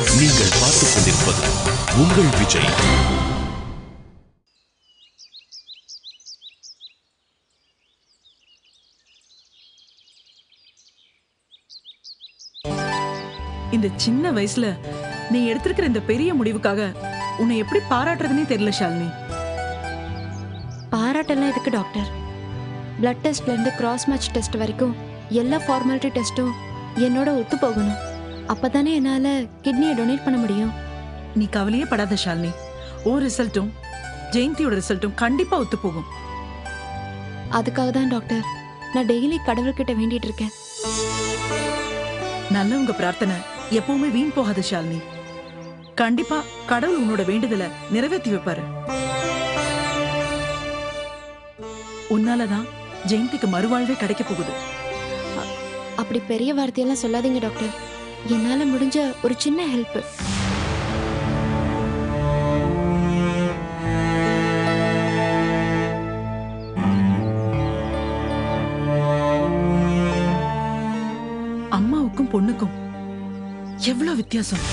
நீங்கள் பார்த்துக் கொண்டிருப்பது உங்கள் விஜய். இந்த சின்ன வயசுல நீ எடுத்திருக்கிற இந்த பெரிய முடிவுக்காக உன்னை எப்படி பாராட்டுறதுன்னே தெரியல ஷாலினி. பாராட்டெல்லாம் எதுக்கு டாக்டர்? பிளட் டெஸ்ட்ல இருந்து கிராஸ் மேட்ச் டெஸ்ட் வரைக்கும் எல்லா ஃபார்மாலிட்டி டெஸ்ட்டும் என்னோட ஒத்து போகணும். அப்பதானே என்னால கிட்னியை டொனேட் பண்ண முடியும். நீ கவலையே படாத ஷாலினி. ஓ ரிசல்ட்டும் ஜெயந்தியோட ரிசல்ட்டும் கண்டிப்பா ஒத்து போகும். அதுக்காக தான் டாக்டர் நான் டெய்லி கடவுள்கிட்ட வேண்டிட்டு இருக்கேன். நல்லவங்க பிரார்த்தனை எப்பவுமே வீண் போகாது ஷாலினி. கண்டிப்பா கடவுள் உன்னோட வேண்டுதலை நிறைவேற்றி வைப்பாரு. உன்னாலதான் ஜெயந்திக்கு மறுவாழ்வே கிடைக்க போகுது. அப்படி பெரிய வார்த்தையெல்லாம் சொல்லாதீங்க டாக்டர். என்னால முடிஞ்ச ஒரு சின்ன ஹெல்ப். அம்மாவுக்கும் பொண்ணுக்கும் எவ்வளவு வித்தியாசம்.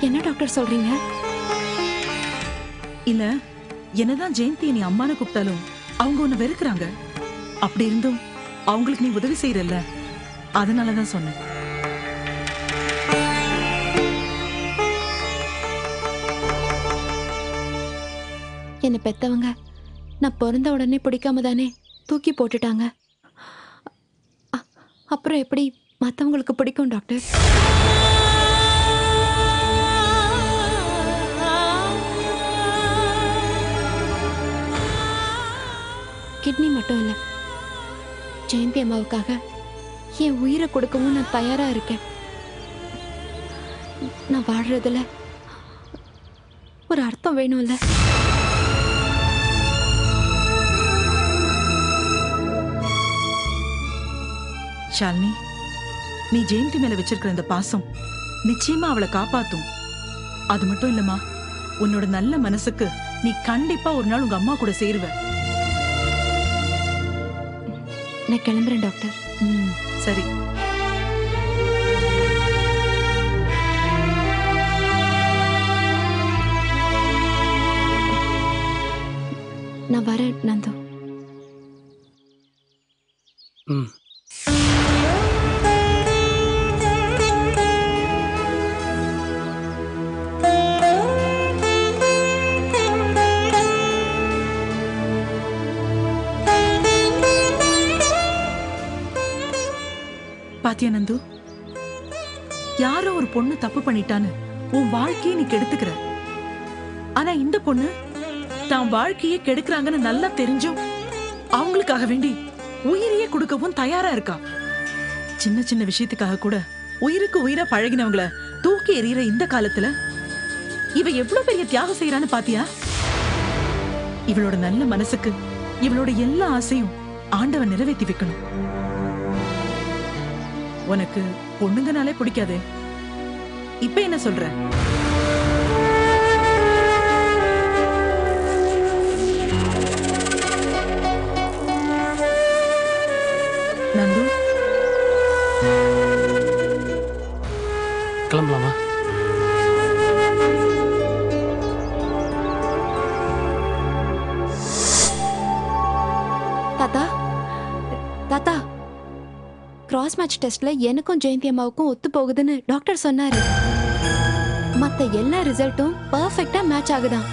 என்ன டாக்டர் சொல்றீங்க? இல்ல, என்னதான் ஜெயந்தி நீ அம்மானு கூப்பிட்டாலும் அவங்க உன்னை வெறுக்கிறாங்க. அப்படி இருந்தும் அவங்களுக்கு நீ உதவி செய்யறல்ல, அதனாலதான் சொன்னேன். என்ன பெத்தவங்க நான் பிறந்த உடனே பிடிக்காம தானே தூக்கி போட்டுட்டாங்க. அப்புறம் எப்படி மத்தவங்களுக்கு பிடிக்கும் டாக்டர்? கிட்னி மட்டும் இல்ல, ஜெயந்தி அம்மாவுக்காக என் உயிரை கொடுக்கவும் நான் தயாரா இருக்கேன். நான் வாழ்றதுல ஒரு அர்த்தம் வேணும்ல. ஷாலினி, நீ ஜெயந்தி மேல வச்சிருக்கிற இந்த பாசம் நிச்சயமா அவளை காப்பாத்தும். அது மட்டும் இல்லம்மா, உன்னோட நல்ல மனசுக்கு நீ கண்டிப்பா ஒரு நாள் உங்க அம்மா கூட சேருவ. நான் கிளம்புறேன் டாக்டர். சரி. நான் வரேன் நந்து. பாத்தியா நந்து, யாரோ ஒரு பொண்ணு தப்பு பண்ணிட்டான்னு உன் வாழ்க்கையை நீ கெடுத்துக்கிற. ஆனா இந்த பொண்ணு தான் வாழ்க்கையே கெடுக்கிறாங்கன்னு நல்லா தெரிஞ்சும் அவங்களுக்காக வேண்டி உயிரையே கொடுக்கவும் தயாரா இருக்கா. சின்ன சின்ன விஷயத்துக்காக கூட உயிருக்கு உயிரை பழகினவங்கள தூக்கி எறிகிற இந்த காலத்துல இவ எவ்வளவு பெரிய தியாகம் செய்யறான்னு பாத்தியா? இவளோட நல்ல மனசுக்கு இவளோட எல்லா ஆசையும் ஆண்டவன் நிறைவேற்றி வைக்கணும். உனக்கு பொண்ணுங்கனாலே பிடிக்காதே, இப்ப என்ன சொல்ற? நந்து, கிளம்பலாமா? தாத்தா தாத்தா, கிராஸ் மேட்ச் டெஸ்ட்ல எனக்கும் ஜெயந்தி அம்மாவுக்கும் ஒத்து போகுதுன்னு டாக்டர் சொன்னாரு. மத்த எல்லா ரிசல்ட்டும் பர்ஃபெக்ட்டா மேட்ச் ஆகுதான்.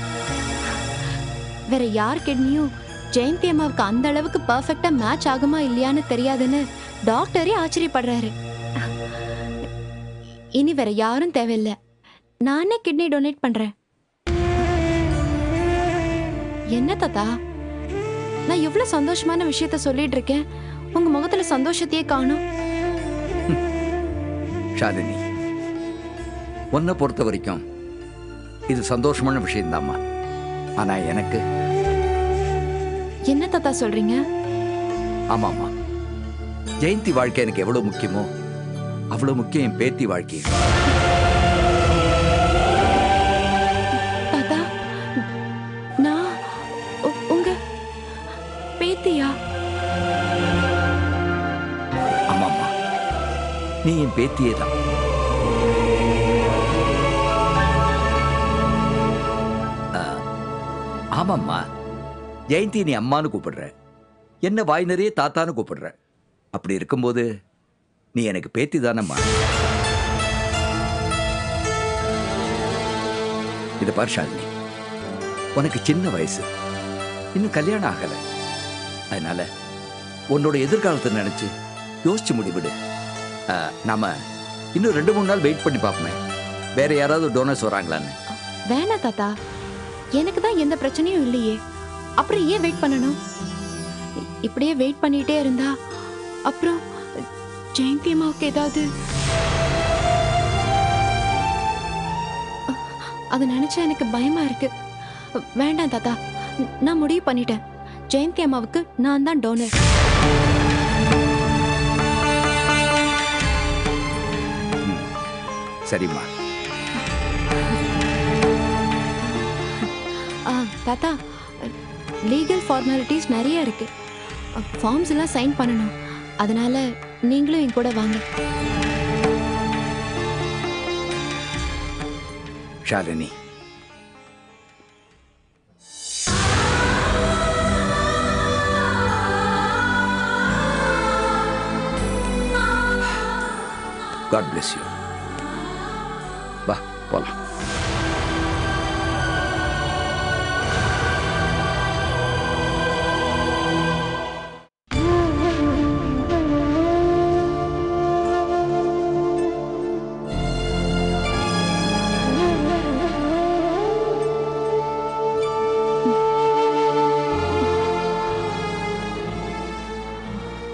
வேற யார் கிட்னியும் ஜெயந்தி அம்மாவுக்கு அந்த அளவுக்கு பர்ஃபெக்ட்டா மேட்ச் ஆகுமா இல்லையான்னு தெரியாதுன்னு டாக்டரே ஆச்சரியப்படுறாரு. இனி வேற யாரும் தேவையில்லை, நானே கிட்னி டொனேட் பண்றேன். என்ன தாத்தா, நான் எவ்வளவு சந்தோஷமான விஷயத்த சொல்லிட்டு இருக்கேன், உங்க முகத்துல சந்தோஷத்தையே காணும். ஷாலினி, உன்னை பொறுத்த வரைக்கும் இது சந்தோஷமான விஷயம்தாம்மா. ஆனா எனக்கு என்ன தாத்தா சொல்றீங்க? ஆமாம்மா, ஜெயந்தி வாழ்க்கை எனக்கு எவ்வளவு முக்கியமோ அவ்வளவு முக்கியம் என் பேத்தி வாழ்க்கை. தாத்தா, நான் உங்க பேத்தியா? ஆமாம்மா, நீ என் பேத்தியே தான். ஆமாம்மா, ஜெயந்தி நீ அம்மானு கூப்பிடுற, என்ன வாய் நிறைய தாத்தான்னு கூப்பிடுற. அப்படி இருக்கும்போது நீ எனக்கு பேத்தி தானம்மா. இதை பார் ஷாலினி, உனக்கு சின்ன வயசு, இன்னும் கல்யாணம் ஆகலை. அதனால உன்னோட எதிர்காலத்தை நினைச்சு யோசிச்சு முடிவிடு. நாம இன்னும் 2-3 நாள் வெயிட் பண்ணி பார்ப்போமே, வேற யாராவது டோனர்ஸ் வராங்களான்னு. வேணாம் தாத்தா, எனக்கு தான் எந்த பிரச்சனையும் இல்லையே, அப்புறம் ஏன் வெயிட் பண்ணணும்? இப்படியே வெயிட் பண்ணிட்டே இருந்தா அப்புறம் ஜெயந்தி அம்மாவுக்கு ஏதாவது, அதை நினைச்சா எனக்கு பயமா இருக்கு. வேண்டாம் தாத்தா, நான் முடிவு பண்ணிட்டேன். ஜெயந்தி அம்மாவுக்கு நான் தான் டோனர். சரிம்மா. தாத்தா, லீகல் ஃபார்மாலிட்டிஸ் நிறைய இருக்கு, ஃபார்ம்ஸ் எல்லாம் சைன் பண்ணணும். அதனால நீங்களும் என் கூட வாங்க. Shalini, God bless you. வா போலாம்.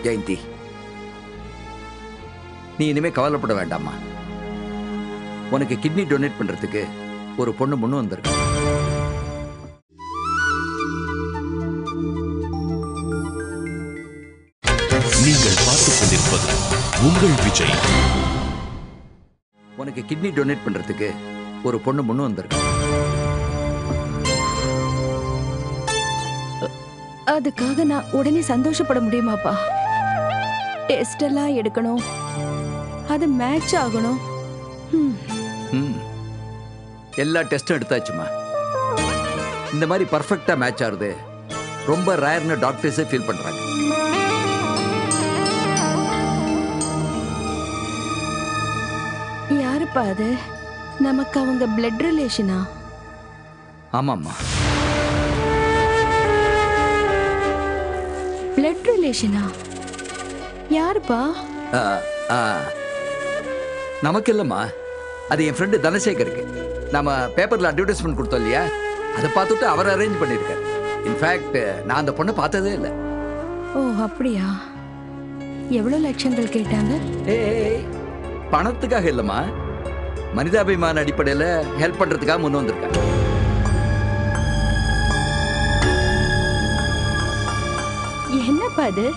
ஜெயந்தி, நீ இனிமே கவலைப்பட வேண்டாமா. உனக்கு கிட்னி டொனேட் பண்றதுக்கு ஒரு பொண்ணு முன்னு வந்திருக்கு. நீங்கள் பார்த்துக் கொண்டிருப்பது உங்கள் விஜய். உனக்கு கிட்னி டொனேட் பண்றதுக்கு ஒரு பொண்ணு முன்னு வந்திருக்கு. அதுக்காக நான் உடனே சந்தோஷப்பட முடியுமாப்பா? டெஸ்ட் எல்லாம் எடுக்கணும், அது மேட்ச் ஆகணும். எல்லா டெஸ்டும் எடுத்தாச்சுமா. இந்த மாதிரி பர்ஃபெக்டா மேட்ச் ஆகுது ரொம்ப ரேர்னு டாக்டர்ஸே ஃபீல் பண்றாங்க. யாருப்பா அது? நமக்கு அவங்க பிளட் ரிலேஷனா? ஆமாம்மா. பிளட் ரிலேஷனா? யாருப்பா? நமக்கு இல்லம்மா, அது என் ஃப்ரெண்டு தனசேகருக்கு. நம்ம பேப்பர்ல அட்வர்டைஸ்மெண்ட் கொடுத்தோம் இல்லையா, அதை பார்த்துட்டு அவர் அரேஞ்ச் பண்ணியிருக்காரு. இன்ஃபேக்ட் நான் அந்த பொண்ணை பார்த்ததே இல்லை. ஓ அப்படியா? எவ்வளவு லட்சங்கள் கேட்டாங்க? ஏய், பணத்துக்காக இல்லம்மா, மனிதாபிமான அடிப்படையில் ஹெல்ப் பண்றதுக்காக முன் வந்திருக்காங்க. என்னப்பா அது?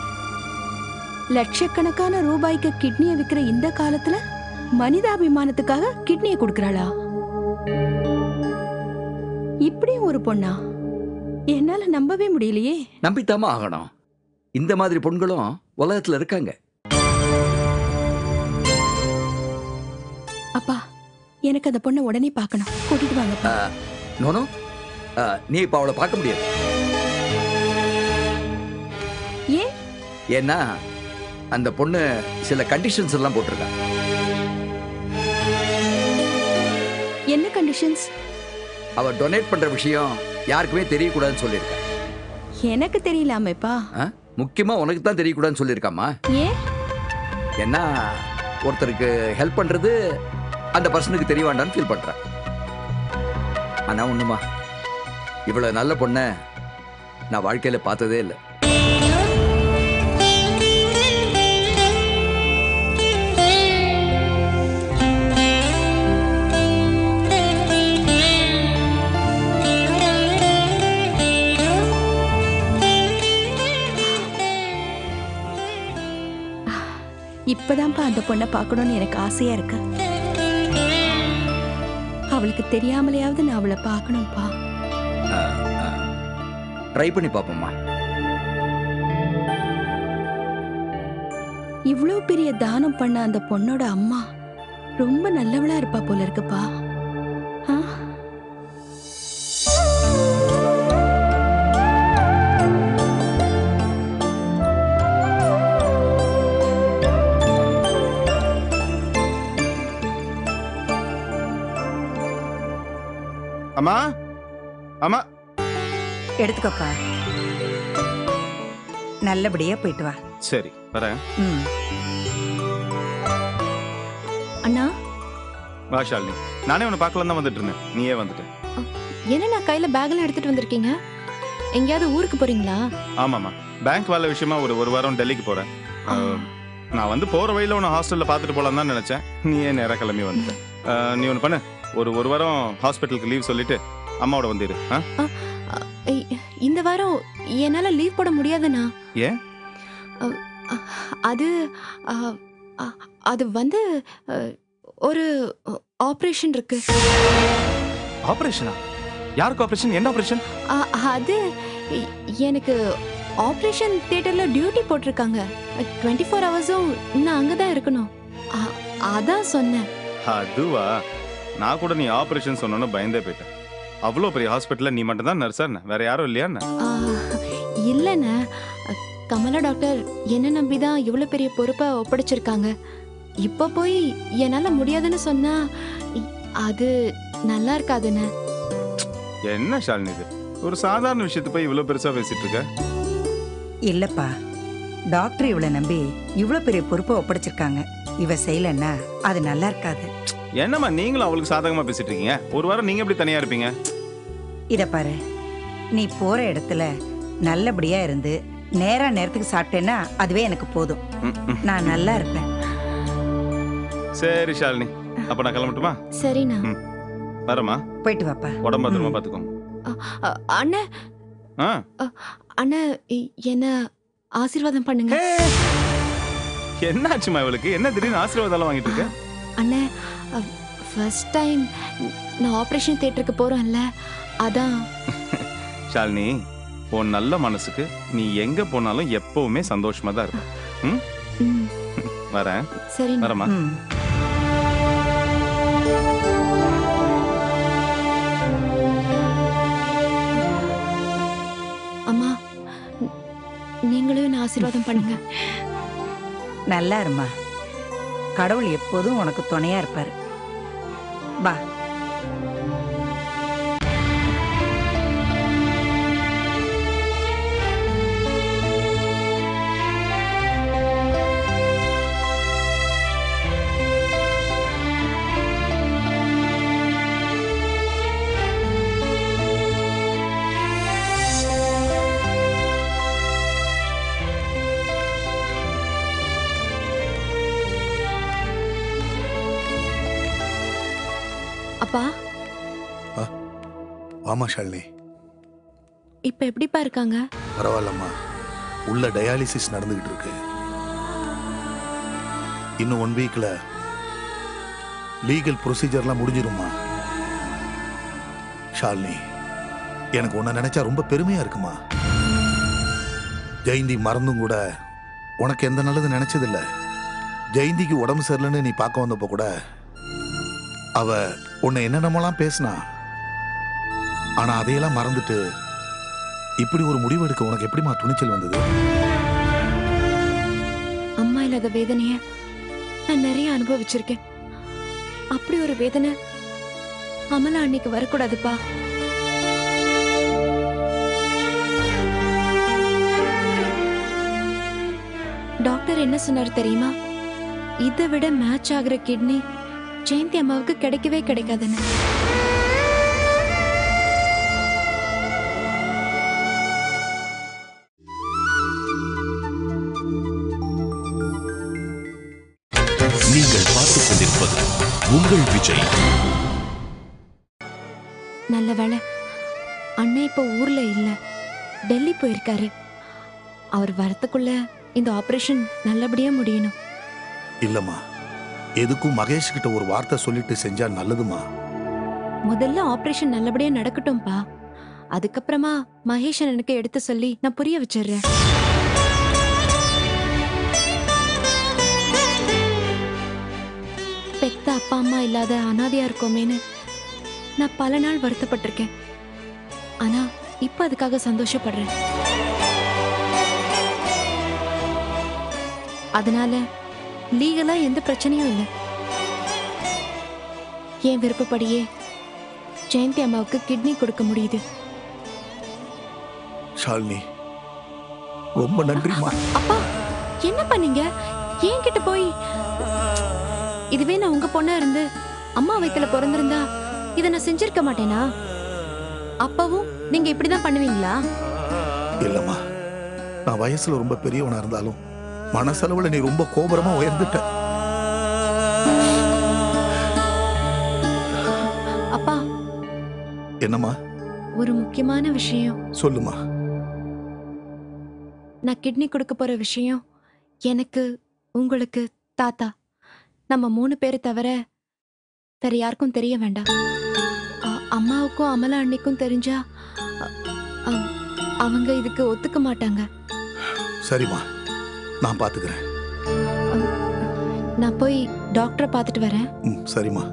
லட்சக்கணக்கான ரூபாய்க்கு கிட்னியை விற்கிற இந்த காலத்துல மனிதாபிமானத்துக்காக கிட்னியை கொடுக்கறாளா? இப்படியும் ஒரு பொண்ணா? என்னால நம்பவே முடியலையே. நம்பித்தாம ஆகணும். இந்த மாதிரி பொண்களும் உலகத்துல இருக்காங்க. அப்பா, எனக்கு அந்த பொண்ணை உடனே பார்க்கணும், கூட்டிட்டு வாங்க. நோனோ, நீ இப்ப அவளை பார்க்க முடியாது. ஏன்? ஏன்னா அந்த பொண்ணு சில கண்டிஷன்ஸ் எல்லாம் போட்டிருக்கா. என்ன கண்டிஷன்ஸ்? அவ டொனேட் பண்ற விஷயம் யாருக்குமே தெரியக்கூடாதுன்னு சொல்லியிருக்கா. எனக்கு தெரியலாமேப்பா. முக்கியமா உனக்கு தான் தெரியக்கூடாதுன்னு சொல்லியிருக்காமா. ஏன்? ஏன்னா ஒருத்தருக்கு ஹெல்ப் பண்றது அந்த பர்சனுக்கு தெரிய வேண்டாம்னு ஃபீல் பண்ற. ஆனா ஒண்ணுமா, இவ்வளவு நல்ல பொண்ண நான் வாழ்க்கையில பார்த்ததே இல்லை. இப்பதான்ப்பா அந்த பொண்ணை பார்க்கணும்னு எனக்கு ஆசையா இருக்கு. அவளுக்கு தெரியாமலையாவது நான் அவளை பார்க்கணும்ப்பா. ட்ரை பண்ணி பார்ப்போம்மா. இவ்ளோ பெரிய தானம் பண்ண அந்த பொண்ணோட அம்மா ரொம்ப நல்லவளா இருப்பா போல இருக்குப்பா. ஆ? அம்மா அம்மா எடுத்துக்கப்பா. நல்லபடியா போயிட்டு வா. சரி வரேன். ம். அண்ணா வா ஷாலினி. நானே உன்னை பார்க்கலாம் தான் வந்துட்டு இருந்தேன், நீயே வந்துட்ட. என்ன நான் கையில பேக்ல எடுத்துட்டு வந்திருக்கீங்க? எங்கேயாவது ஊருக்கு போறீங்களா? ஆமாம்மா, பேங்க் வேலை விஷயமா ஒரு வாரம் டெல்லிக்கு போறேன். நான் வந்து போற வழியில உன்னை ஹாஸ்டல்ல பார்த்துட்டு போலாம் தான் நினைச்சேன். நீயே நேராக கிளம்பி வந்துட்ட. நீ ஒன்று பண்ணு, ஒரு வாரம் ஹாஸ்பிட்டலுக்கு லீவ் சொல்லிட்டு அம்மாவோட வந்துரு. இந்த வாரம் என்னால லீவ் போட முடியாதுண்ணா. ஏன்? அது அது வந்து ஒரு ஆபரேஷன் இருக்கு. ஆபரேஷனா? யாருக்கு ஆபரேஷன்? என்ன ஆபரேஷன்? அது எனக்கு ஆபரேஷன் தியேட்டர்ல டியூட்டி போட்டிருக்காங்க. 24 ஹவர்ஸும் நான் அங்கதான் இருக்கணும். அதான் சொன்னேன். அதுவா? நான் கூட நீ ஆபரேஷன் சொன்னோன்னு பயந்தே போயிட்டேன். அவ்வளோ பெரிய ஹாஸ்பிட்டல்ல நீ மட்டும் தான் நர்ஸா? வேற யாரும் இல்லையா? இல்லைண்ணே, கமலா டாக்டர் என்ன நம்பிதான் இவ்வளவு பெரிய பொறுப்பை ஒப்படைச்சிருக்காங்க. இப்ப போய் என்னால முடியாதுன்னு சொன்னா அது நல்லா இருக்காதுண்ணே. என்ன ஷாலினி இது? ஒரு சாதாரண விஷயத்தை போய் இவ்வளவு பெருசா பேசிட்டு இருக்க? இல்லப்பா, டாக்டர் இவளை நம்பி இவ்வளவு பெரிய பொறுப்பை ஒப்படைச்சிருக்காங்க. இவ செய்யலன்னா அது நல்லா இருக்காது. என்னம்மா நீங்களும் அவளுக்கு சாதகமா பேசிட்டு இருக்கீங்க? ஒரு வாரம் நீங்க எப்படி தனியா இருப்பீங்க? இத பாரு, நீ போற இடத்துல நல்லபடியா இருந்து நேரத்துக்கு சாப்பிட்டேன்னா அதுவே எனக்கு போதும். நான் நல்லா இருப்பேன். சரி ஷாலினி, அப்ப நான் கிளம்பட்டுமா? சரிண்ணா. வரமா? போயிட்டு வாப்பா. உடம்பு பத்திரமா பாத்துக்கோங்க. அண்ணா அண்ணா என்ன ஆசீர்வாதம் பண்ணுங்க. என்னாச்சுமா இவளுக்கு? என்ன திடீர்னு ஆசீர்வாதம் வாங்கிட்டு இருக்க? அண்ணா, ஃபர்ஸ்ட் டைம் நான் ஆபரேஷன் தியேட்டருக்கு போறேன்ல, அதான். ஷாலினி, உன் நல்ல மனசுக்கு நீ எங்க போனாலும் எப்பவுமே சந்தோஷமா தான் இருப்ப. வரேன். சரி வரமா? அம்மா, நீங்களும் என்ன ஆசீர்வாதம் பண்ணுங்க. நல்லா இருமா. கடவுள் எப்போதும் உனக்கு துணையா இருப்பாரு. வா. அப்பா, ஆமா ஷாலினி. இப்ப எப்படிப்பா இருக்காங்க? பரவாயில்லம்மா, உள்ள டயாலிசிஸ் நடந்துகிட்டு இருக்கு. இன்னும் 1 வீக்ல லீகல் ப்ரொசீஜர்லாம் முடிஞ்சிருமா. ஷாலினி, எனக்கு உன்னை நினைச்சா ரொம்ப பெருமையா இருக்குமா. ஜெயந்தி மறந்தும் கூட உனக்கு எந்த நல்லது நினைச்சதில்ல. ஜெயந்திக்கு உடம்பு சரியில்லைன்னு நீ பார்க்க வந்தப்போ கூட அவ உன்னை என்னென்னமோலாம் பேசினா. ஆனா அதையெல்லாம் மறந்துட்டு இப்படி ஒரு முடிவு எடுக்க உனக்கு எப்படிமா துணிச்சல் வந்தது? அம்மா இல்லாத வேதனைய நான் நிறைய அனுபவிச்சிருக்கேன். அப்படி ஒரு வேதனை அமலா அன்னைக்கு வரக்கூடாதுப்பா. டாக்டர் என்ன சொன்னார் தெரியுமா? இதை விட மேட்ச் ஆகுற கிட்னி ஜெயந்தி அம்மாவுக்கு கிடைக்கவே கிடைக்காதுன்னு. நீங்கள் பார்த்துக் கொண்டிருப்பது உங்கள் விஜய். நல்ல வேளை அண்ணன் இப்ப ஊர்ல இல்ல, டெல்லி போயிருக்காரு. அவர் வரத்துக்குள்ள இந்த ஆபரேஷன் நல்லபடியா முடியணும். இல்லம்மா, எதுக்கும் மகேஷ் கிட்ட ஒரு வார்த்தை சொல்லிட்டு செஞ்சா நல்லதுமா. முதல்ல ஆபரேஷன் நல்லபடியா நடக்கட்டும்பா. அதுக்கப்புறமா மகேஷ் எனக்கு எடுத்து சொல்லி நான் புரிய வச்சிடுறேன். அப்பா அம்மா இல்லாத அனாதையா இருக்கோமேன்னு நான் பல நாள் வருத்தப்பட்டிருக்கேன். ஆனா இப்ப அதுக்காக சந்தோஷப்படுறேன். அதனால லீகலா எந்த பிரச்சனையும் இல்லை. என் விருப்பப்படியே ஜெயந்தி அம்மாவுக்கு கிட்னி கொடுக்க முடியுது. ஷாலினி, ரொம்ப நன்றிமா. அப்பா என்ன பண்ணீங்க? ஏன் கிட்ட போய் இதுவே நான் உங்க பொண்ணா இருந்து அம்மா வயித்துல பிறந்திருந்தா இதை நான் செஞ்சிருக்க மாட்டேனா? அப்பவும் நீங்க இப்படிதான் பண்ணுவீங்களா? இல்லம்மா, நான் வயசுல ரொம்ப பெரியவனா இருந்தாலும் மனசளவுல நீ ரொம்ப கோபுரமா உயர்ந்துட்ட. அப்பா, என்னம்மா? ஒரு முக்கியமான விஷயம். சொல்லுமா. நான் கிட்னி கொடுக்க போற விஷயம் எனக்கு, உங்களுக்கு, தாத்தா, நம்ம 3 பேரை தவிர வேற யாருக்கும் தெரிய வேண்டாம். அம்மாவுக்கும் அமலா அன்னைக்கும் தெரிஞ்சா அவங்க இதுக்கு ஒத்துக்க மாட்டாங்க. சரிம்மா, நான் பாத்துக்கிறேன். நான் போய் டாக்டரை பார்த்துட்டு வரேன். சரிம்மா.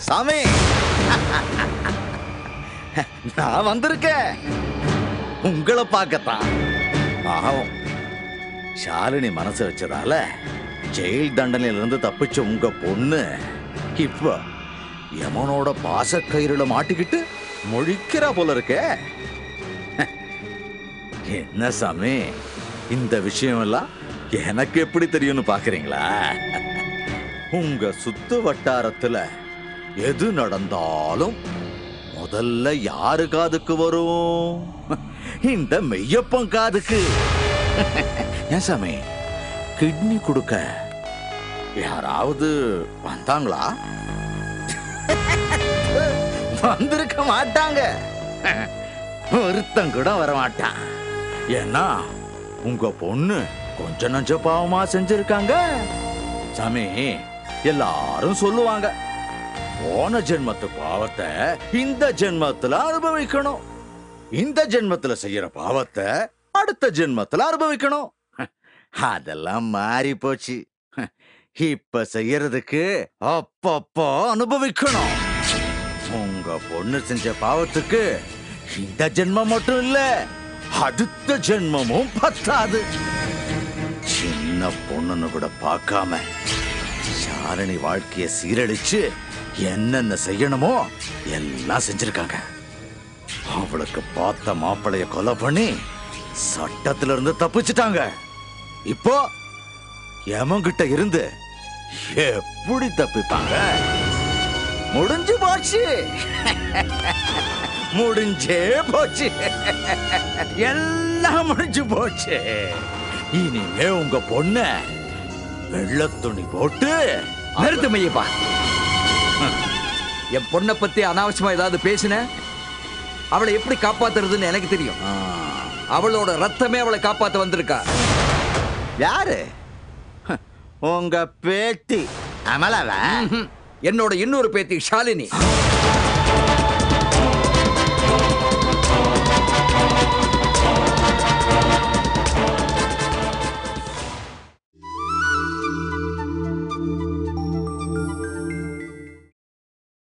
சாமி, நான் வந்திருக்கேன் உங்களை பார்க்கத்தான். பாவம், ஷாலினி மனசு வச்சதால ஜெயில் தண்டனையிலிருந்து தப்பிச்ச உங்க பொண்ணு இப்ப யமனோட பாசக்கயிறுல மாட்டிக்கிட்டு முழிக்கிறா போல இருக்கே. என்ன சாமி, இந்த விஷயம் எல்லாம் எனக்கு எப்படி தெரியும்னு பாக்குறீங்களா? உங்க சுத்து வட்டாரத்துல எது நடந்தாலும் முதல்ல யாரு காதுக்கு வரும்? இந்த மெய்யப்பன் காதுக்கு. ஏன் சாமி, கிட்னி கொடுக்க யாராவது வந்தாங்களா? வந்திருக்க மாட்டாங்க. ஒருத்தன் கூட வர மாட்டான். ஏன்னா உங்க பொண்ணு கொஞ்ச நஞ்ச பாவமா செஞ்சிருக்காங்க. சாமி, எல்லாரும் சொல்லுவாங்க போன ஜென்மத்து பாவத்தை இந்த ஜென்மத்துல அனுபவிக்கணும், இந்த ஜென்மத்துல செய்யற பாவத்தை அடுத்த ஜென்மத்துல அனுபவிக்கணும். அதெல்லாம் மாறி போச்சு. இப்ப செய்யறதுக்கு அப்பப்போ அனுபவிக்கணும். உங்க பொண்ணு செஞ்ச பாவத்துக்கு இந்த ஜென்மம் மட்டும் இல்ல, அடுத்த ஜென்மமும் பத்தாது. சின்ன பொண்ணுன்னு கூட பார்க்காம ஷாலினி வாழ்க்கைய சீரழிச்சு என்னென்ன செய்யணுமோ எல்லாம் செஞ்சிருக்காங்க. அவளுக்கு பார்த்த மாப்பிளைய கொலை பண்ணி சட்டத்துல இருந்து தப்பிச்சிட்டாங்க. இப்போ எமங்கிட்ட இருந்து எப்படி தப்பிப்பாங்க? முடிஞ்சு போச்சு. முடிஞ்சே போச்சு. எல்லாம் முடிஞ்சு போச்சு. இனிமே உங்க பொண்ண வெள்ளை துணி போட்டு நிறுத்து மையப்பா. என் பொண்ணை பத்தி அனாவசியமா ஏதாவது பேசின அவளை எப்படி காப்பாத்துறதுன்னு எனக்கு தெரியும். அவளோட ரத்தமே அவளை காப்பாத்த வந்திருக்கா. யாரு? உங்க பேத்தி அமலாவா? என்னோட இன்னொரு பேத்தி ஷாலினி.